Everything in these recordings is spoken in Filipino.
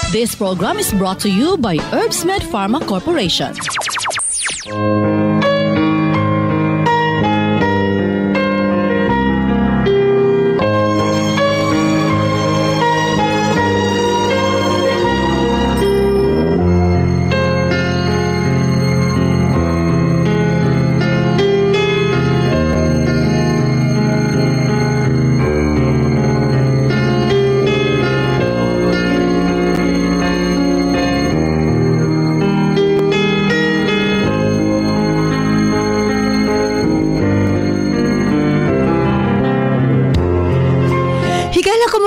This program is brought to you by Herbsmed Pharma Corporation.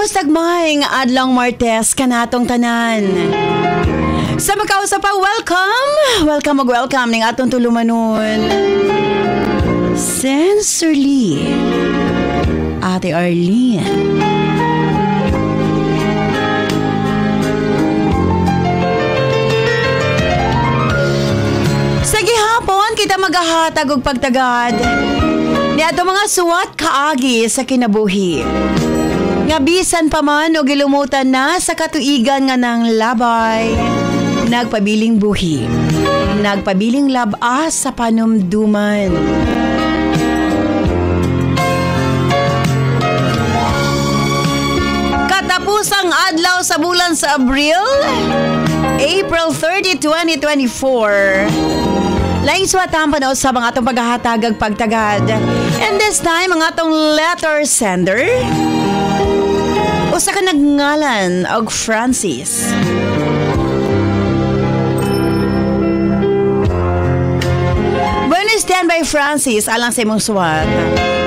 Sagmayng adlang Martes kanatong tanan. Sa magkausap pa, welcome ning atong tulumanon. Sensorly, Ate Arlene. Sa gihapon kita magahatag og pagtagad ni ato mga suwat kaagi sa kinabuhi. Nga bisan pa man o gilumutan na sa katuigan nga ng labay, nagpabiling buhi, nagpabiling labas sa panumduman. Katapusang adlaw sa bulan sa Abril, April 30, 2024. Laing suwatan pa na sa mga atong paghahatagag pagtagad. And this time, mga atong letter sender, usa ka nagngalan og Francis. When stand by Francis alang sa imong suwat.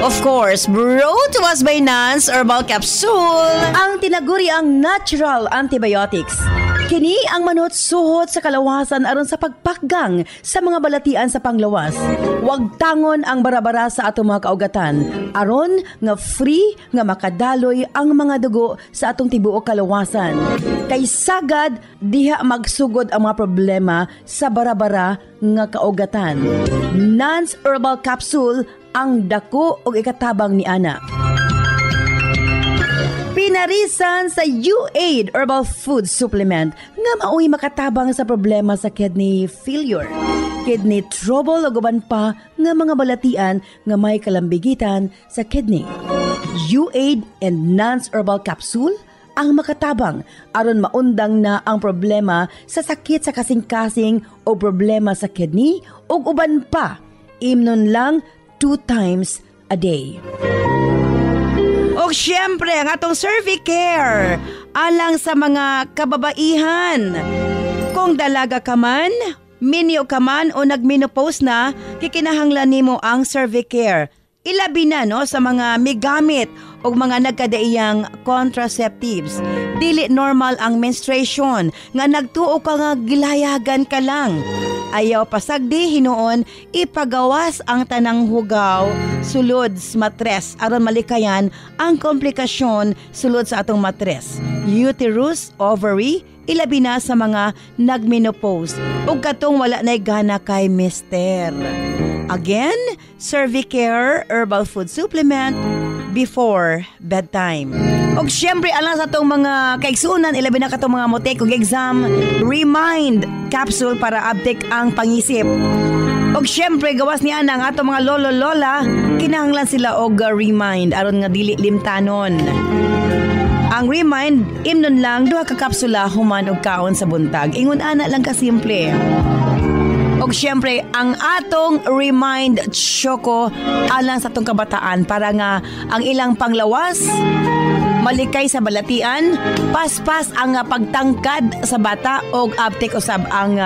Of course, brought to us by Nance Herbal Capsule, ang tinaguri ang natural antibiotics. Kini ang manot suhot sa kalawasan aron sa pagpakgang sa mga balatian sa panglawas. Huwag tangon ang barabara sa atong mga kaugatan aron nga free nga makadaloy ang mga dugo sa atong tibuok kalawasan. Kay sagad diha magsugod ang mga problema sa barabara nga kaugatan. Nance Herbal Capsule ang dako og ikatabang ni ana. Pinarisan sa U-Aid Herbal Food Supplement nga maoy makatabang sa problema sa kidney failure, kidney trouble o guban pa nga mga balatian nga may kalambigitan sa kidney. U-Aid and Nance Herbal Capsule ang makatabang aron maundang na ang problema sa sakit sa kasing-kasing o problema sa kidney o uban pa. Imnon lang 2 times a day. O syempre, ang atong Cervicare alang sa mga kababaihan. Kung dalaga ka man, minyo ka man o nagmenopause na, kikinahanglan nimo ang Cervicare. Ilabi na no sa mga migamit o mga nagkadaiyang contraceptives. Dili normal ang menstruation nga nagtuo ka nga gilayagan ka lang. Ayaw pasagdi hinuon ipagawas ang tanang hugaw sulod sa matres aron malikayan ang komplikasyon sulod sa atong matres. Uterus, ovary, ilabi na sa mga nagmenopause ug katong wala nay gana kay mister. Again, Cervicare Herbal Food Supplement before bedtime. Og syempre alang sa atong mga kaigsunan, ilabi na katong mga motek og exam, Remind Capsule para update ang pangisip. Og syempre gawas niya ang atong mga lolo-lola, kinahanglan sila og Remind aron nga dili limtanon. Ang Remind, imnon lang 2 ka kapsula human og kaon sa buntag. Ingon ana lang ka simple. Og syempre, ang atong Remind Choco alang sa atong kabataan para nga ang ilang panglawas, malikay sa balatian, paspas ang pagtangkad sa bata o aptik usab ang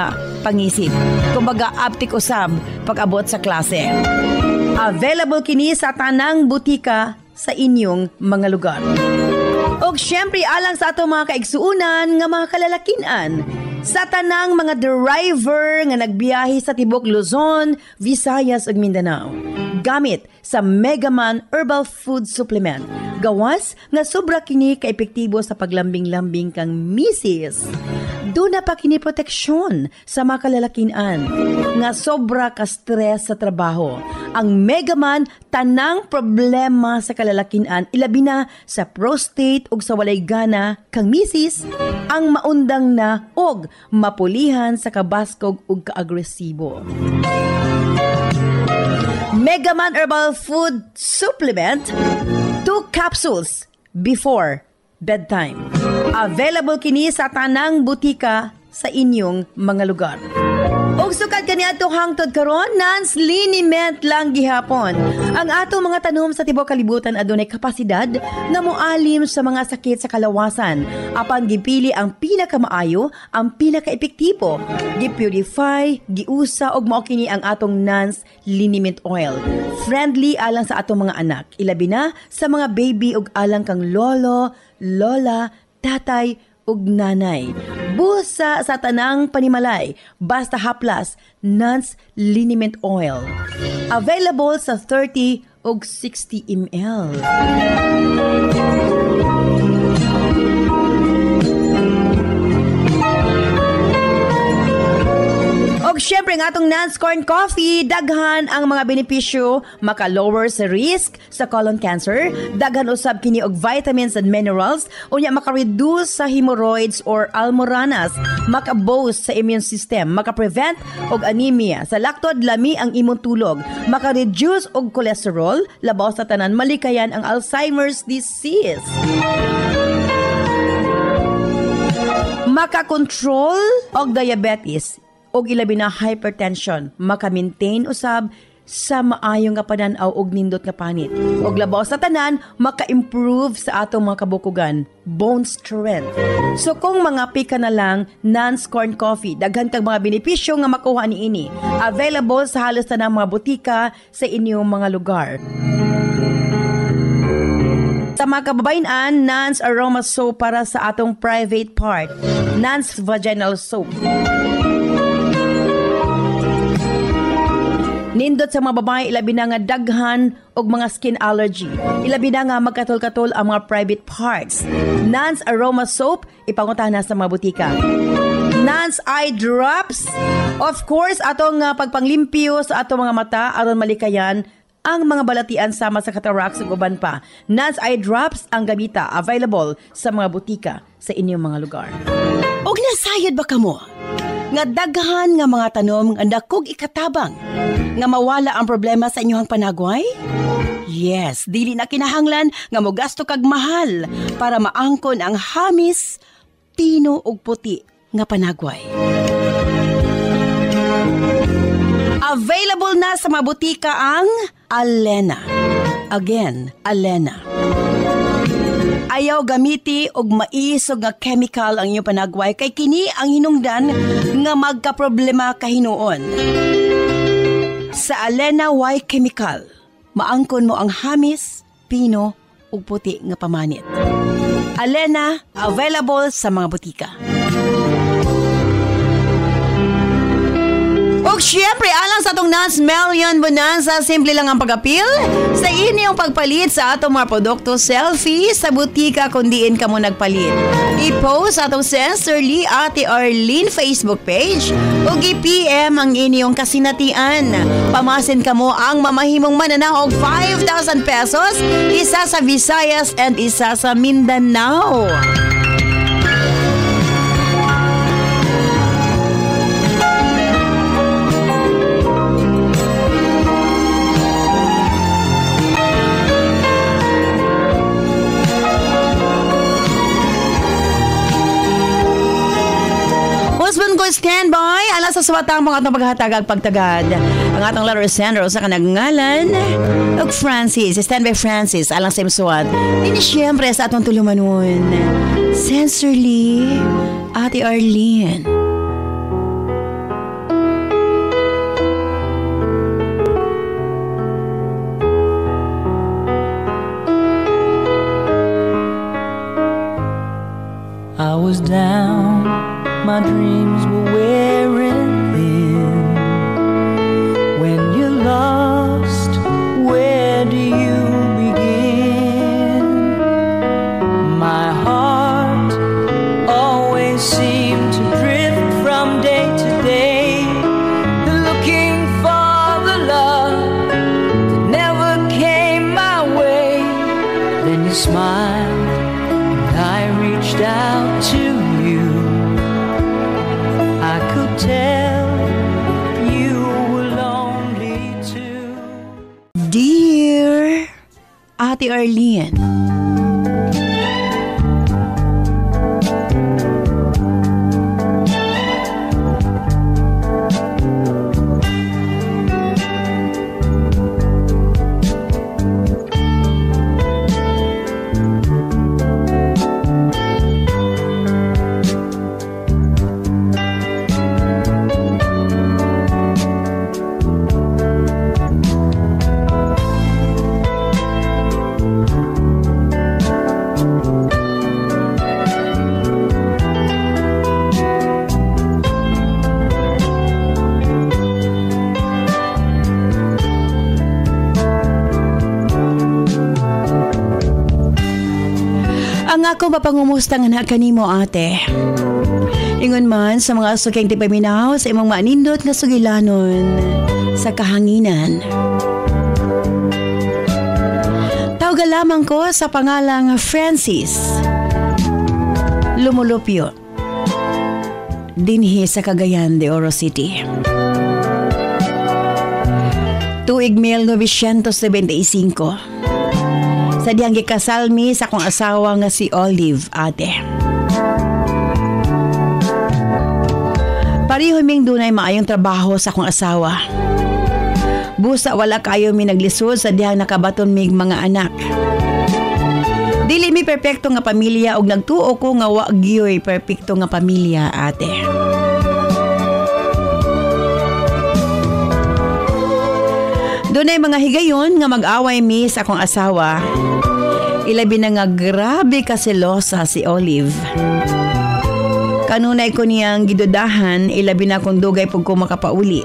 pangisip. Kumbaga, aptik usab pag-abot sa klase. Available kini sa tanang butika sa inyong mga lugar. Og syempre, alang sa atong mga kaigsuunan nga mga kalalakinan, sa tanang mga driver nga nagbiyahe sa tibok Luzon, Visayas ug Mindanao. Gamit sa Megaman Herbal Food Supplement. Gawas nga sobra kini ka-epektibo sa paglambing-lambing kang misis. Doon na pa kini proteksyon sa mga kalalakinan nga sobra ka stress sa trabaho. ang Megaman tanang problema sa kalalakinan ilabi na sa prostate ug sa walay gana kang misis ang maundang na og mapulihan sa kabaskog ug kaagresibo. Megaman Herbal Food Supplement 2 capsules before bedtime. Available kini sa tanang butika sa inyong mga lugar. Og sukad kani ato hangtod karon nans liniment lang gihapon. Ang ato mga tanom sa tibuok kalibutan adunay kapasidad nga moalim sa mga sakit sa kalawasan. Apan gipili ang pinakamaayo, ang pinakaepektibo. Gipurify, giusa og mao kini ang atong nans liniment oil. Friendly alang sa atong mga anak, ilabi na sa mga baby ug alang kang lolo, lola, tatay ug nanay. Busa sa tanang panimalay, basta haplas, Nance Liniment Oil. Available sa 30 ug 60 ml. Og syempre nga atong Nance Corn Coffee, daghan ang mga benepisyo, maka-lower sa risk sa colon cancer, daghan usab kini og vitamins and minerals, unya maka-reduce sa hemorrhoids or almoranas, maka-boost sa immune system, maka-prevent og anemia, sa laktod lami ang imong tulog, maka-reduce og cholesterol, labaw sa tanan malikayan ang Alzheimer's disease. Maka-control og diabetes, og ilabi na hypertension, maka-maintain usab sa maayong nga pananaw og nindot nga panit. Og labaw sa tanan, maka-improve sa atong mga kabukugan, bone strength. So kung mga pika na lang, Nance Corn Coffee, daghan kang mga benepisyo nga makuha niini. Available sa halos tanang mga butika sa inyong mga lugar. Sa mga kababayan, Nance Aroma Soap para sa atong private part, Nance Vaginal Soap. Nindot sa mga babae, ilabi na nga daghan og mga skin allergy. Ilabi na nga magkatol-katol ang mga private parts. Nance Aroma Soap, ipangutan na sa mga butika. Nance Eye Drops, of course, atong pagpanglimpyo sa atong mga mata aron malikayan ang mga balatian sama sa cataracts ug uban pa. Nance Eye Drops ang gamita, available sa mga butika sa inyong mga lugar. Og nasayod ba kamo? Nga daghan nga mga tanom nga dakog ikatabang nga mawala ang problema sa inyong panagway? Yes, dili na kinahanglan nga mogasto kag mahal para maangkon ang hamis, pino ug puti nga panagway. Available na sa mga butika ang Alena. Again, Alena. Ayaw gamiti og maisog nga chemical ang iyong panagway kay kini ang hinungdan nga magkaproblema kahinuon. Sa Alena Y Chemical, maangkon mo ang hamis, pino ug puti nga pamanit. Alena, available sa mga butika. Og syempre, alang sa itong Nance Million Bonanza, simple lang ang pag-appeal sa inyong pagpalit sa atong mga produkto selfie sa butika kung diin ka mo nagpalit. I-post sa atong Sincerely Ate Arlene Facebook page o i-PM ang inyong kasinatian. Pamasin ka mo ang mamahimong mananaw og 5,000 pesos, isa sa Visayas and isa sa Mindanao. Husband ko standby, alas sa swatang mga atong paghatagag pagtagad. Ang atong Laro Sandro sa kanagngalan ug Francis, standby Francis, alang sa imsuat. Ini siyempre sa atong tulumanon. Sincerely, Ate Arlene. I was down, my dreams were wearing thin. When you're lost, where do you begin? My heart always seemed to drift from day to day, looking for the love kay Arlene. Ang ako mapangumusta nga na kanimo ate. Ingon man sa mga suking tipaminaw sa imong manindot nga sugilanon sa kahanginan. Tawga lamang ko sa pangalang Francis Lumulupyo, dinhi sa Cagayan de Oro City. Tuig 1975. Sa diyang gikasal mi sa akong asawa nga si Olive, ate. Pareho ming dunay maayong trabaho sa akong asawa. Busa wala kayo mi naglisod sa diyang nakabaton mig mga anak. Dili mi perpekto nga pamilya og nagtuo ko nga wa gyoy perpekto nga pamilya, ate. Dunay mga higayon nga mag-away mi sa akong asawa. Ilabi na nga grabe ka selosa si Olive. Kanunay ko niyang gidudahan, ilabi na kung dugay pag ko makapauli.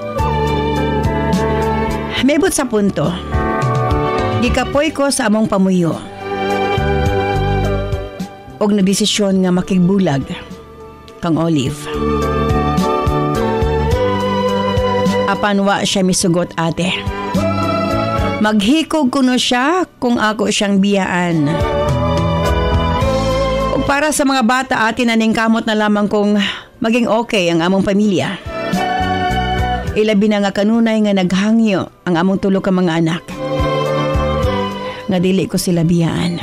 Mebot sa punto. Gikapoy ko sa among pamuyo. Og nagdesisyon nga makigbulag kang Olive. Apan wa siya misugot, ate. Maghikog kuno siya kung ako siyang biyaan. O para sa mga bata, atin naningkamot na lamang kung maging okay ang among pamilya. Ilabi na nga kanunay nga naghangyo ang among tulo ka mga anak. Nga dili ko sila biyaan.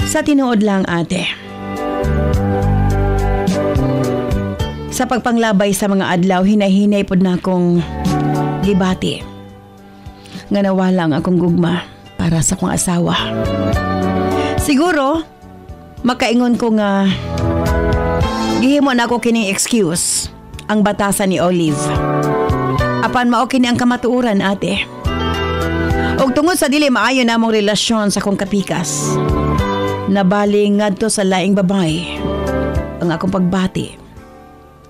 Sa tinuod lang, ate. Sa pagpanglabay sa mga adlaw, hinay-hinay pod na akong gibati. Nga nawala ang akong gugma para sa akong asawa. Siguro, makaingon ko nga gihimo na ako kining excuse ang batasan ni Olive. Apan mao kini ang kamatuoran, ate. Og tungod sa dili maayo namong relasyon sa akong kapikas, nabaling ngadto sa laing babay ang akong pagbati.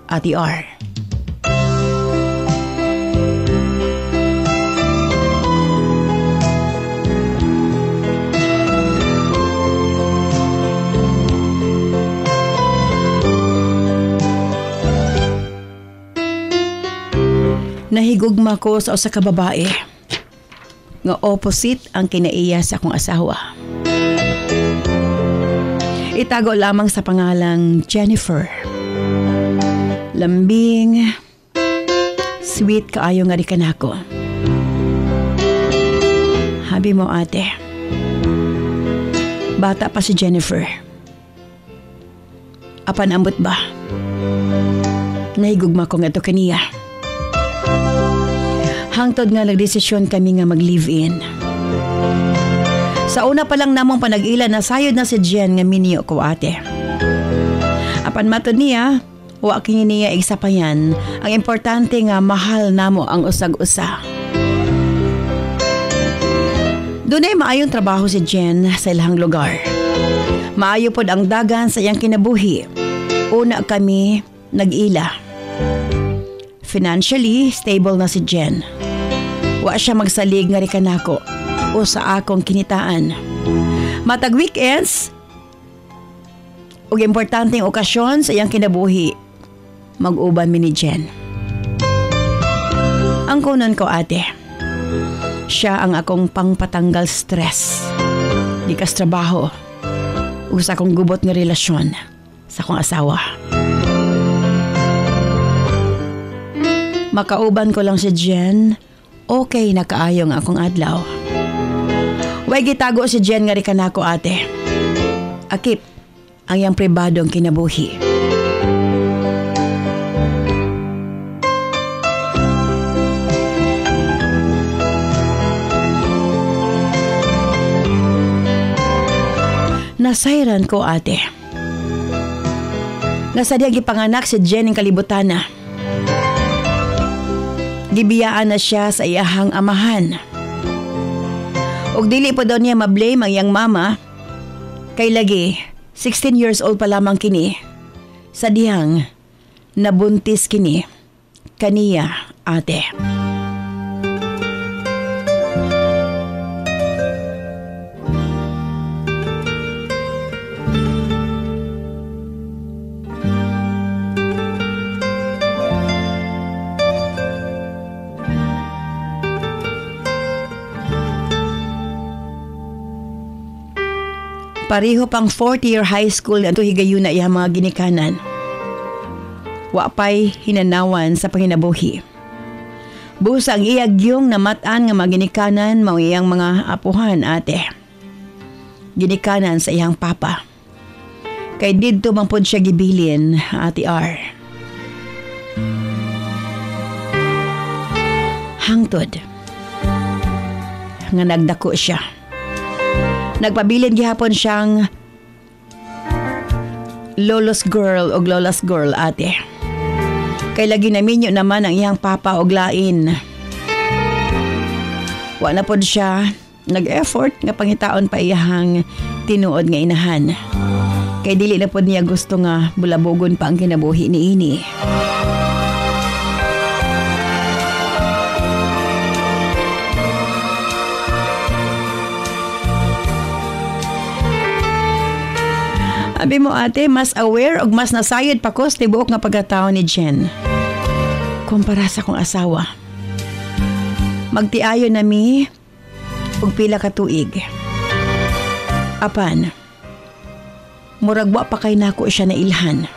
Ate R. Nahigugma ko sa usa ka babae nga opposite ang kinaiya sa akong asawa. Itago lamang sa pangalang Jennifer. Lambing, sweet kaayo nga di kanako. Habi mo, ate. Bata pa si Jennifer. Apan ambot ba? Nahigugma ko nga to kaniya. Hangtod nga nagdesisyon kami nga mag-live-in. Sa una pa lang namong panag-ila, nasayod na si Jen nga miniyo ko, ate. Apan matod niya, wa kini niya igsapayan. Ang importante nga mahal namo ang usag-usa. Dunay maayong trabaho si Jen sa ilahang lugar. Maayo pod ang dagan sa iyang kinabuhi. Una kami nag-ila. Financially stable na si Jen. Wa siya magsalig nga rikanako o sa akong kinitaan. Matag weekends ug importanteng okasyon sa iyang kinabuhi, mag-uban mi ni Jen. Ang kunon ko, ate, siya ang akong pangpatanggal stress. Di kas trabaho o sa akong gubot nga relasyon sa akong asawa. Makauban ko lang si Jen, okay na kaayo nga akong adlaw. Way gitago si Jen nga rin kanako ate. Akip, ang iyang pribadong kinabuhi. Nasayran ko ate. Nasadya gipanganak si Jen ng kalibutan na. Gibiyaan na siya sa iyahang amahan. Og dili po daw niya mablame ang iyang mama. Kay lagi, 16 years old pa lamang kini. Sa dihang, nabuntis kini. Kaniya, ate. Pareho pang 4th-year high school na ito higayon na iya mga ginikanan. Wapay hinanawan sa panginabuhi. Busa ang iyagyong namatan nga mga ginikanan mao iyang mga apuhan ate. Ginikanan sa iyang papa. Kay didto man pod siya gibilin, Ate R. Hangtod. Nga nagdako siya. Nagpabilin gihapon siyang lolo's girl o lola's girl ate. Kay lagi naminyo naman ang iyang papa og lain. Wa na pod siya nag-effort nga pangitaon pa iyahang tinuod nga inahan. Kay dili na pod niya gusto nga bulabogon pa ang kinabuhi ni ini. Abi mo ate, mas aware og mas nasayod pa ko sa tibuok nga pagkatao ni Jen. Kumpara sa kong asawa. Magtiayo na mi og pila ka tuig. Apan, muragwa pa kay nako siya na ilhan.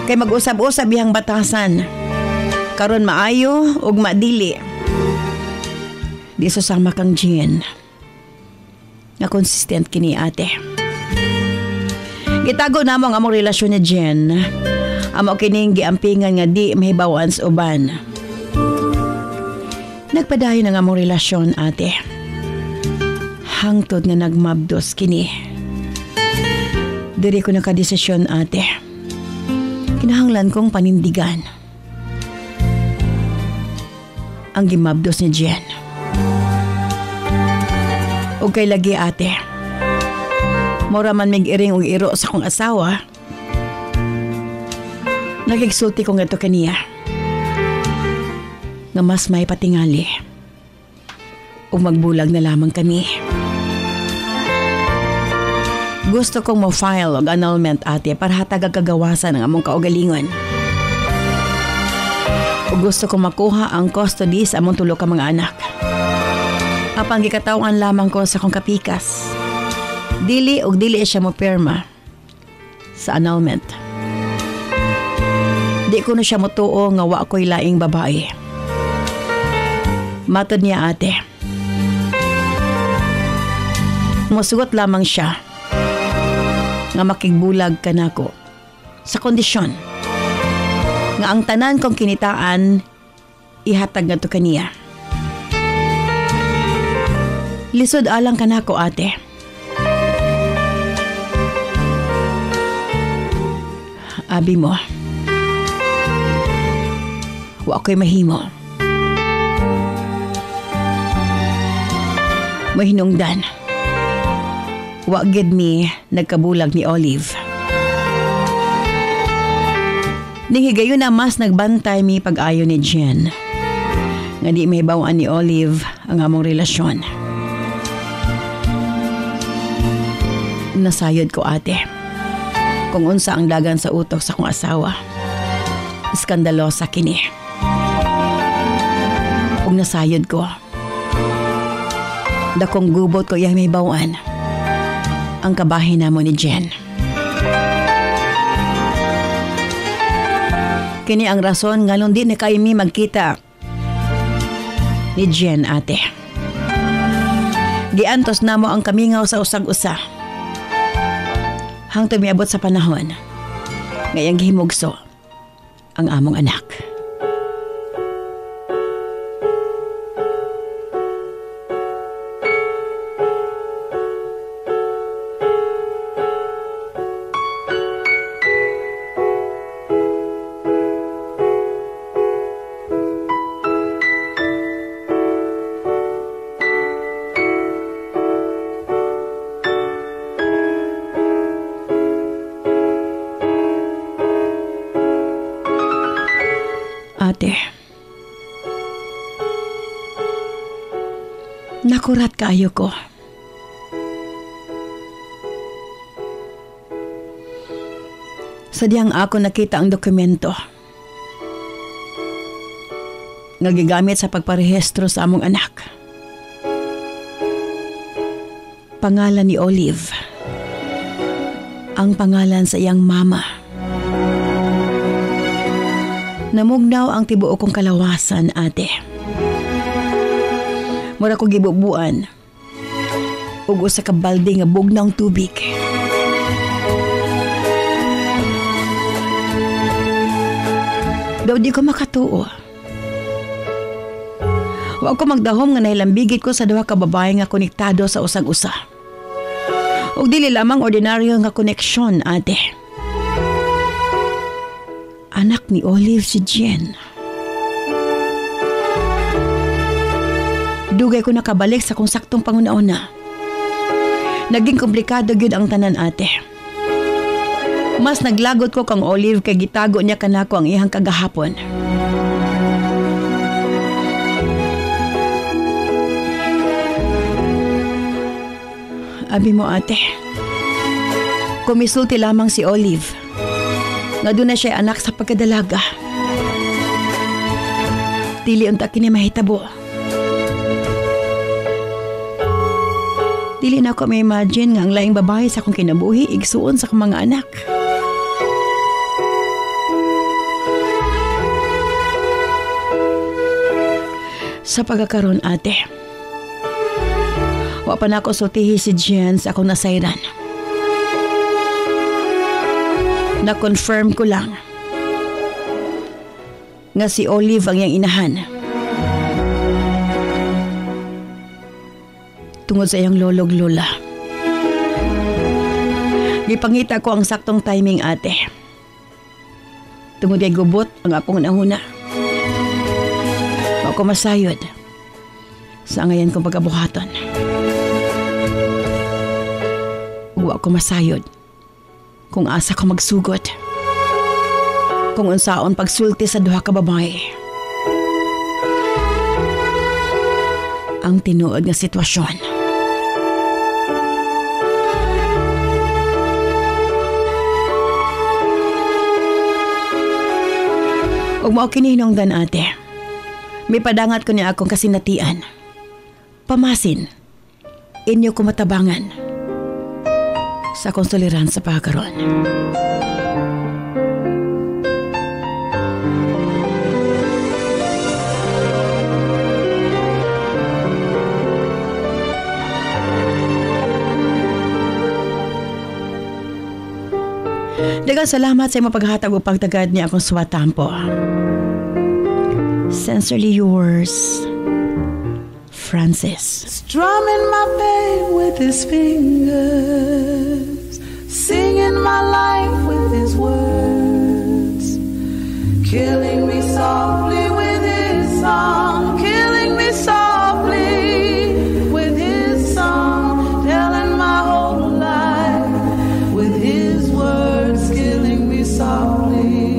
Kay mag-usab-usab iyang batasan. Karon maayo og madili. Di susama kang Jen. Na consistent kini ate. Gitago namo ang among relasyon ni Jen. Amo kining giampingan nga di mahibawan sa uban. Nagpadayon ang among relasyon ate. Hangtod nga nagmabdos kini. Diri ko nakadesisyon ate. Kinahanglan kong panindigan ang gimabdos ni Jen. O kay lagi ate. Mura man mig-iring og iro sa kong asawa. Nagigsulti ko nga ito kaniya. Nga mas may patingali. O magbulag na lamang kami. Gusto kong mo-file og annulment ate para hatag kagawasan ang among kaugalingon. O gusto kong makuha ang custody sa among tulo ka mga anak. Apang gikatawan lamang ko sa kong kapikas. Dili o dili siya mo perma sa annulment. Di ko na siya mo tuo nga wa ko'y laing babae. Matod niya ate. Musugot lamang siya nga makigbulag ka nako sa kondisyon nga ang tanan kong kinitaan ihatag nga to kaniya. Lisod alang ka na ko ate. Abi mo. Wa ko'y mahimo. Mahinungdan. Wa gid mi nagkabulag ni Olive. Ning higayon na mas nagbantay mi pag-ayo ni Jen. Nga di mahibawaan ni Olive ang among relasyon. Nasayod ko ate. Kung unsa ang dagan sa utok sa kong asawa. Iskandalosa kini. Ug nasayod ko. Dakong gubot ko iyang may bawaan. Ang kabahin namo ni Jen. Kini ang rason ngalon di ni kay mi magkita ni Jen, ate. Giantos namo ang kamingaw sa usag-usa. Hangtod miabot sa panahon ngayang gihimugso ang among anak. Ate, nakurat kaayo ko. Sadyang ako nakita ang dokumento nga gigamit sa pagparehistro sa among anak. Pangalan ni Olive, ang pangalan sa iyang mama. Namugnaw ang tibuok kong kalawasan, ate. Mura ko gibubuan ug usa ka balde nga bugnawng tubig. Daw di ko makatuo. Wa ko magdahom nga nahilambigit ko sa duha ka babae nga konektado sa usag-usa. Ug dili lamang ordinaryo nga koneksyon, ate. Anak ni Olive si Jen. Dugay ko nakabalik sa kung saktong pangunauna. Naging komplikado gyud ang tanan, ate. Mas naglagot ko kang Olive kay gitago niya kanako ang iyang kagahapon. Abi mo, ate, kumisulti lamang si Olive nga doon na siya anak sa pagkadalaga. Dili unta kini mahitabo. Dili na ako may imagine nga ang laing babae sa akong kinabuhi igsuon sa akong mga anak. Sa pagkakaroon, ate, wa pa na ako sultihi si Jen sa akong nasayran. Na-confirm ko lang nga si Olive ang iyang inahan. Tungod sa iyang lolog lola. Gipangita ko ang saktong timing, ate. Tungod ay gubot ang akong nahuna. Ako masayod sa ngayon kong pagkabuhaton. Huwag ako masayod kung asa ko magsugod. Kung unsaon pagsulti sa duha ka babae. Ang tinuod nga sitwasyon. Ug mao kini hinungdan, ate. May padangat ko niya akong kasinatian. Pamasin, inyo ko matabangan sa konsuliran sa pagkaroon. Daghang salamat sa imong paghatag ug pagtagad niya akong suwatampo. Sincerely yours, Francis. Strumming my pain with his fingers, singing my life with his words, killing me softly with his song, killing me softly with his song, telling my whole life with his words, killing me softly.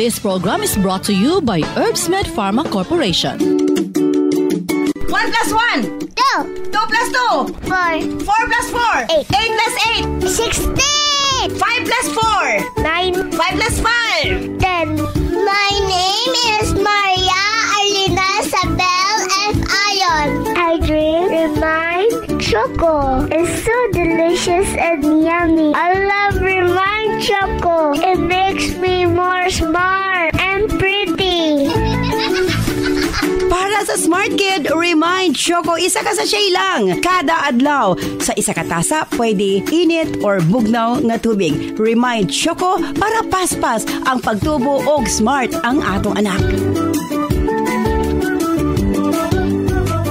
This program is brought to you by Herbsmed Pharma Corporation. 1 plus 1. 2. 2 plus 2. 4. 4 plus 4. 8. 8 plus 8. 16. 5 plus 4. 9. 5 plus 5. 10. My name is Maria Arlina Isabel F. Ayon. I drink Remind Choco. It's so delicious and yummy. I love Remind Choco. It makes me more smart and pretty. Para sa Smart Kid, Remind Choco, isa ka sa shay lang. Kada adlaw. Sa isa ka tasa, pwede init or bugnaw nga tubig. Remind Choco para paspas ang pagtubo og smart ang atong anak.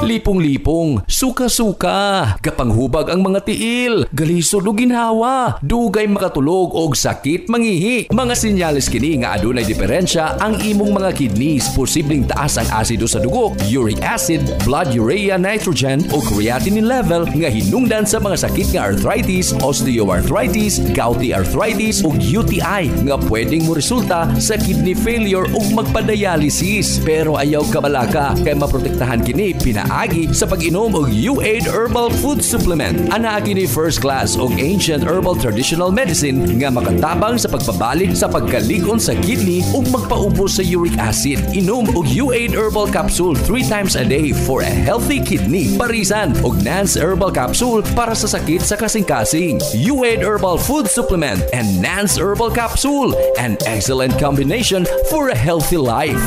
Lipong-lipong, suka-suka, kapanghubag ang mga tiil, galisod o ginhawa, dugay makatulog og sakit mangihi. Mga senyales kini nga adunay diferensya ang imong mga kidneys, posibleng taas ang asido sa dugo, uric acid, blood urea nitrogen o creatinine level nga hinungdan sa mga sakit nga arthritis, osteoarthritis, gouty arthritis ug UTI nga pwedeng mo resulta sa kidney failure ug magpa-dialysis. Pero ayaw kabalaka kay maprotektahan kini pinaagi sa pag-inom og U8 Herbal Food Supplement. Ana kini first class og ancient herbal traditional medicine nga makatabang sa pagpabalik sa pagkalig-on sa kidney ug magpaubos sa uric acid. Inom og U8 Herbal Capsule 3 times a day for a healthy kidney. Parisan og Nance Herbal Capsule para sa sakit sa kasing-kasing. U8 Herbal Food Supplement and Nance Herbal Capsule, an excellent combination for a healthy life.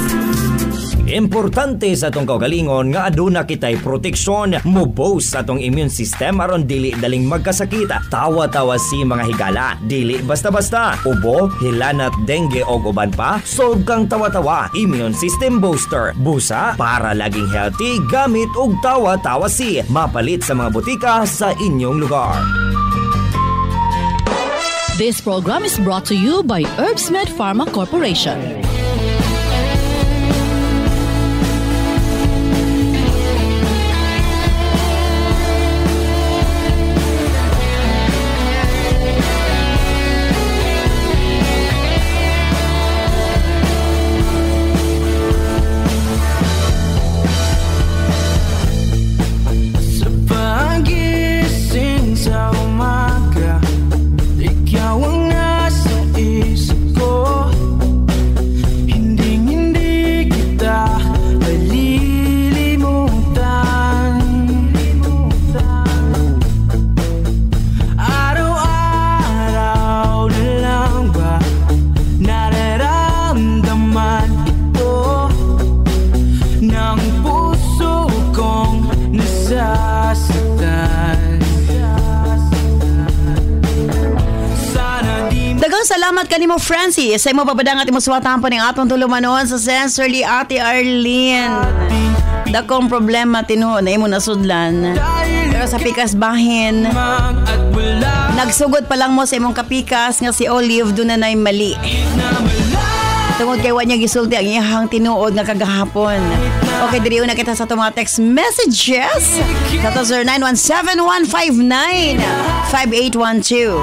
Importante sa atong kaugalingon nga aduna kitay proteksyon, mo-boost sa atong immune system aron dili daling magkasakit. Tawa-tawa si mga higala, dili basta-basta. Ubo, hilanat, dengue og uban pa, solve kang tawa-tawa. Immune system booster. Busa para laging healthy gamit og tawa-tawa si. Mapalit sa mga butika sa inyong lugar. This program is brought to you by Herbsmed Pharma Corporation. Salamat kanimo Francis sa imo babadang at imo suwatahan po ning atong tulumanon sa Sensorly Ate Arlene. Dakong problema tinuod na imo nasudlan. Pero sa pikas bahin, nagsugod pa lang mo sa imong kapikas nga si Olive doon na nay mali. Tungod kay wa niya gisulti ang iyahang tinuod nga kagahapon. Okay, diri una kita sa itong mga text messages sa 0917-159-5812.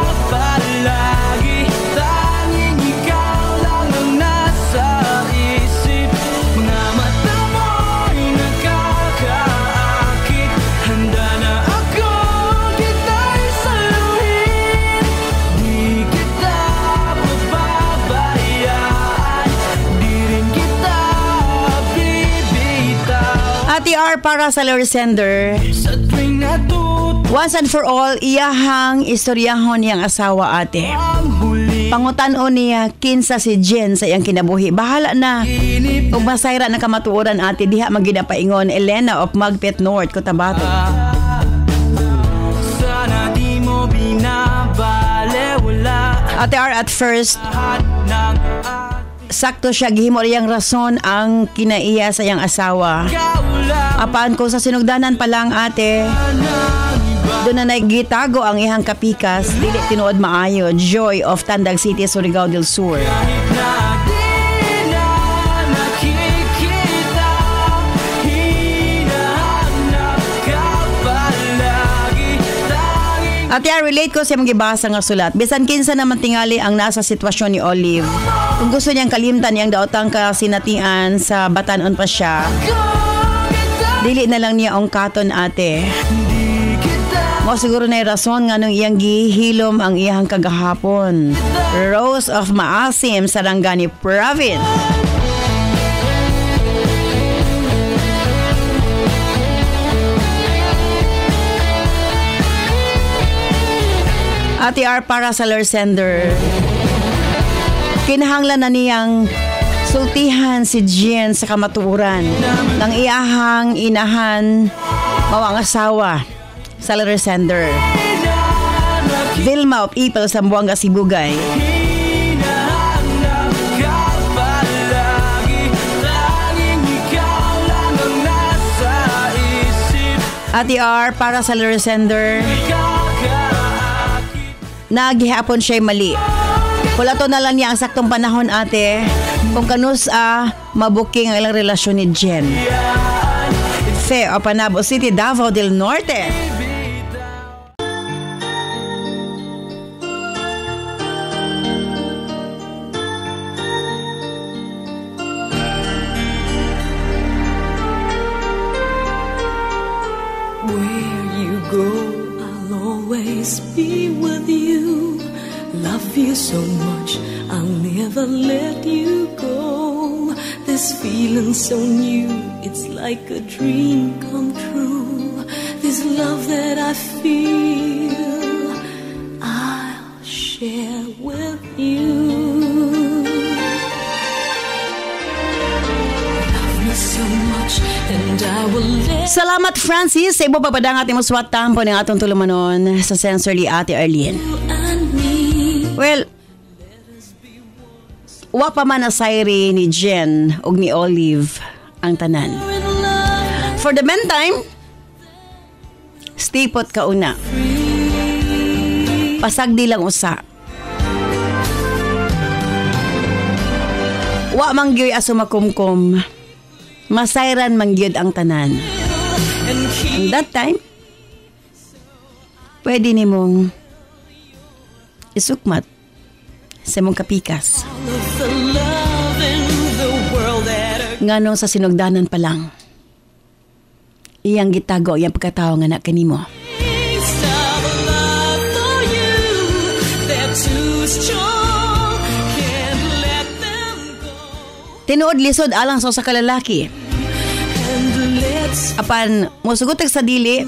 TR para sa Lord Sender. Once and for all, iyahang istoryahon niyang asawa ate. Pangutan-on niya kinsa si Jen sa iyang kinabuhi. Bahala na. Ug masayra na kamatuoran ate diha maginapaingon Elena of Magpet North, Cotabato. Ate R, at first sakto siya gihimo riyang rason ang kinaiya sa iyang asawa. Apan ko sa sinugdanan pa lang ate, doon na nagitago ang ihang kapikas, dili tinuod maayo. Joy of Tandag City, Surigao del Sur. At relate ko sa mga gibasa nga sulat. Bisan kinsa naman tingali ang nasa sitwasyon ni Olive. Kung gusto niyang kalimtan niyang daotang kasinatian sa batanon pa siya, dili na lang niya ang katon ate. Mo siguro na rason nga nung iyang gihilom ang iyang kagahapon. Rose of Maasim, Sarangani Province. Ate R para sa sender. Kinahanglan na niyang sultihan si Jen sa kamatuuran ng iyahang inahan mawang asawa sa sender. Vilma of Ipil sa Buanga Sibugay. Ate R para sa sender. Nagihapon siya'y mali. Kulato na lang niya ang saktong panahon ate kung kanus mabuking ang ilang relasyon ni Jen. Fe o Panabo City, Davao del Norte. Where you go, I'll always be with you. Love you so much, I'll never let you go. This feeling so new, it's like a dream come true. This love that I feel, I'll share with you. Love me so much, and I will let. Salamat Francis sa ibo papadang ating muswat tampo ng atong tulumanon sa sensorly Ate Arlene. Well, wa pa man na sayri ni Jen ug ni Olive ang tanan. For the meantime, stay put ka una. Pasagdi lang usa. Wa manggyoy aso makumkum. Masayran mangyod ang tanan. And that time, pwede ni mong isukmat sa mong kapikas. Ngano sa sinugdanan pa lang, iyang gitago, iyang pagkatao nga na kanimo. Tinuod lisod alang sa kalalaki. Apan musugutag sa dili,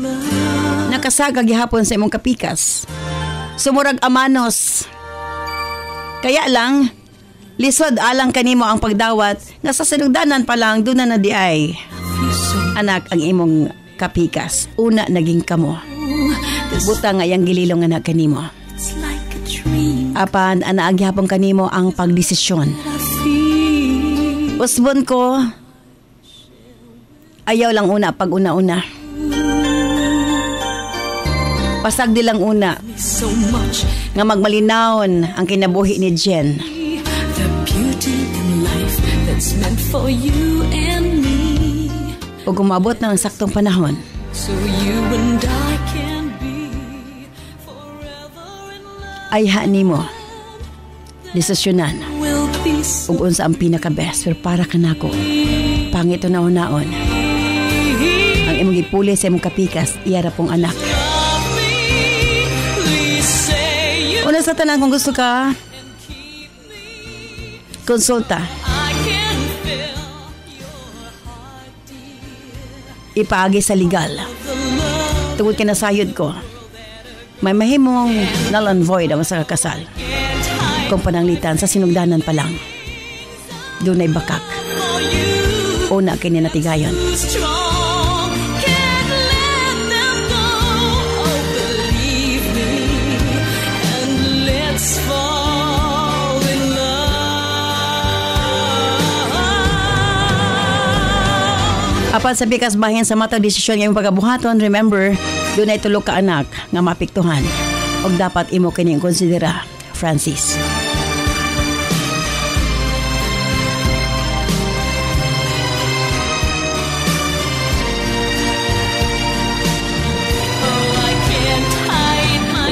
nakasagag gihapon sa imong kapikas. Sumurag amanos. Kaya lang, lisod alang kanimo ang pagdawat nga sa sinugdanan pa lang doon na di ay. Anak ang imong kapikas. Una naging kamo. Buta nga yang gililong anak kanimo. Apan anaag gihapon kanimo ang pagdesisyon. Usbon ko, ayaw lang una pag una-una. Pasagdi lang una nga magmalinawon ang kinabuhi ni Jen. Ug umabot na ang saktong panahon, ay nimo desisyonan ug unsa ang pinaka-best pero para kanako. Pangito na unaon ang imong gipuli sa imong kapikas, iyara pong anak. Una sa tanan, kung gusto ka, konsulta. Ipaagi sa legal. Tungod ka na sayod ko, may mahimong null and void ang sa kakasal. Kung pananglitan sa sinugdanan pa lang, doon ay bakak. Una kini natigayon. Apan sa bikas bahin sa matang desisyon ngayong pagabuhaton, remember, doon ay tulog ka anak nga mapiktuhan. O dapat imo kining konsidera, Francis.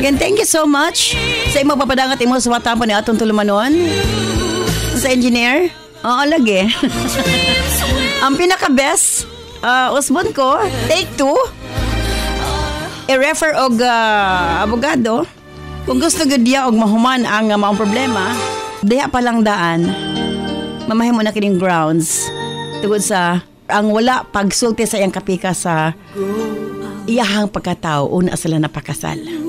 Again, thank you so much sa imong papadangat imo sa matampo ni atong tulumanon. Sa engineer? Oo, lagi. Ang pinaka-best, usbon ko, take 2. I-refer og abogado. Kung gusto gud diya og mahuman ang maong problema, diha pa lang daan. Mamahimo na kining grounds. Tungod sa ang wala pagsulti sa iyang kapika sa iyahang pagkatao una sila napakasal.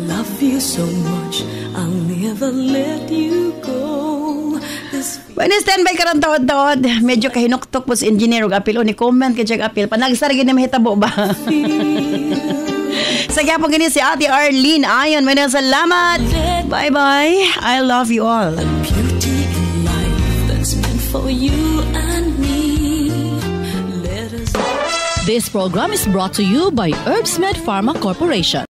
Love you so much, I'll never let you go. When standby ka rin taod-taod, medyo kahinuktok po sa engineer og apil o ni comment kay Jack apil. Panagsarigin na mahitabo ba? Sa gyapon gani si Ate Arlene Ayon, maraming salamat. Bye-bye. I love you all. Beauty in life that's meant for you and me. Let us... This program is brought to you by Herbsmed Pharma Corporation.